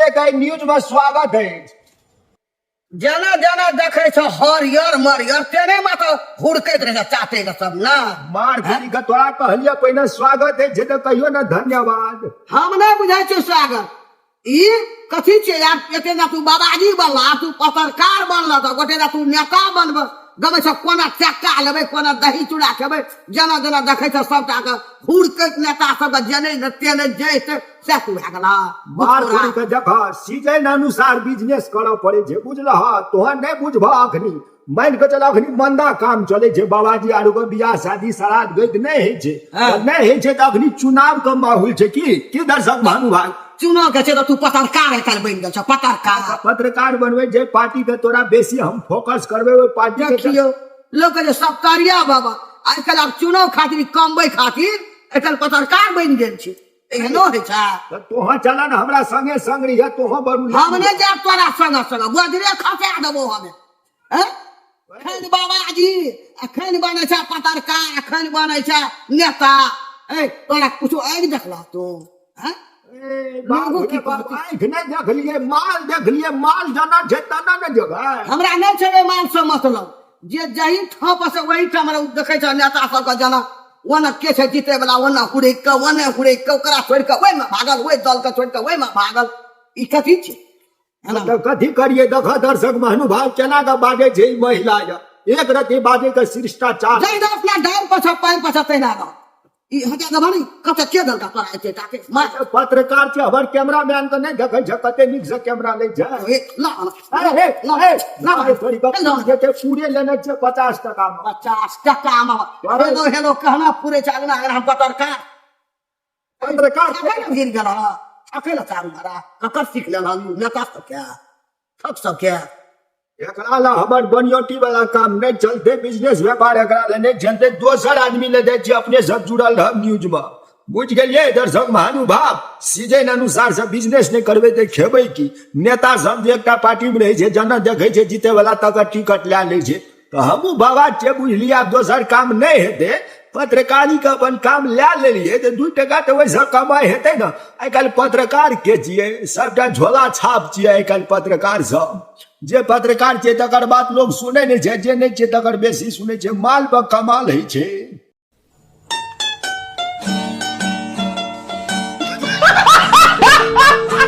News में स्वागत है। जना जना देखे छ हरियर मरियर तेने में तो हुड़कैत रहे चाटे के सब ना मार खाली का तोरा कहलिए पहिने स्वागत है जे तो कहियो ना धन्यवाद। हम नहीं बुझाई छ स्वागत ई कथी छे यार एते ना तू बाबाजी बनला तू पत्रकार बनला तो गोटे ना तू नेता बनब गमे छ कोना चक्का लेबे कोना दही चूड़ा खेबे जना जना देखे छ सबटा के हुड़कैत नेता सब जने न तेने जेते से तू भए गेला मार खाली का जगह सीजन अनुसार बिजनेस करऽ पड़े जे बुझलह तोहर नहीं बुझबा अखनी मान के चल अखनी मंदा काम चले छे बाबाजी आरु के बियाह शादी श्राद्ध गइत नहीं है छे नहीं है छे त अखनी चुनाव के माहौल छे की दर्शक भानुभाई चुनाव के छे तो तू पत्रकार कल बन गेल छ पत्रकार बनवे जे पार्टी के तोरा बेसी हम फोकस करबे ओइ पार्टी के देखियो लोग जे सब करिया बाबा आजकल अब चुनाव खातिर कमबै खातिर एकल पत्रकार बन गेल छी एहनो है छा तोहा चला न हमरा संगे संग रहिया तोहा बरू हम ने जा तोरा संग संग बजरे खसा देबो हमें हैं खन बाबाजी अखन बने छा पत्रकार अखन बने छा नेता ए तोरा कुछ आग देखला तू हैं बाबू की आँख नहीं देख लिए माल जाना जेतना न जगह हमरा नहीं छे माल से मतलब जे जही ठप से वही ठाम देखे छ नेता सब का जना वना के छे जीते वाला वना हुड़े के वने हुड़े के ओकरा छोड़ के ओइ में भागल ओइ दल के छोड़ के ओइ में भागल ई कथी छे तो कथी करिए देख दर्शक महानुभाव केना का बाजे छे महिला एक रति बाजे के शिष्टाचार जय अपना डाल पर पैर पर तेना गा ई हटा के बनी कते के दल का तोरा एते ताके मैं पत्रकार छे हमर कैमरामैन तो नहीं देखे छ कते नीक से कैमरा ले जा ला अरे हे ना थोड़ी के पूरे लेने छे 50 टका में 50 टका में हेलो कहना पूरे चालना अगर हम पत्रकार गिर गला अकेला चारू मारा ककर सीख लेला नेता सब क्या सब क्या एकरा ला हमर बनियोटी वाला काम नहीं चलते बिजनेस व्यापार एकरा ले नहीं चलते दोसर आदमी ले दे छी अपने सब जुड़ल रह न्यूज में बुझ गेलिए दर्शक महानुभाव सीजन अनुसार से बिजनेस नहीं करबे ते खेबै की नेता सब जे एकटा पार्टी में रहे छे जना देखे छे जीते वाला तक टिकट ले ले छे तो हमहु बाबा छे बुझलिया दोसर काम नहीं हेते पत्रकारी का अपन काम ले लिए तो 2 टका तो वैसा कमाई हेते ना आई काल पत्रकार के छिए सबटा झोला छाप छिए आई काल पत्रकार सब जे पत्रकार छे तकर बात लोग सुने नहीं छे जे नहीं छे तकर बेसी सुने छे माल पर कमाल है छे।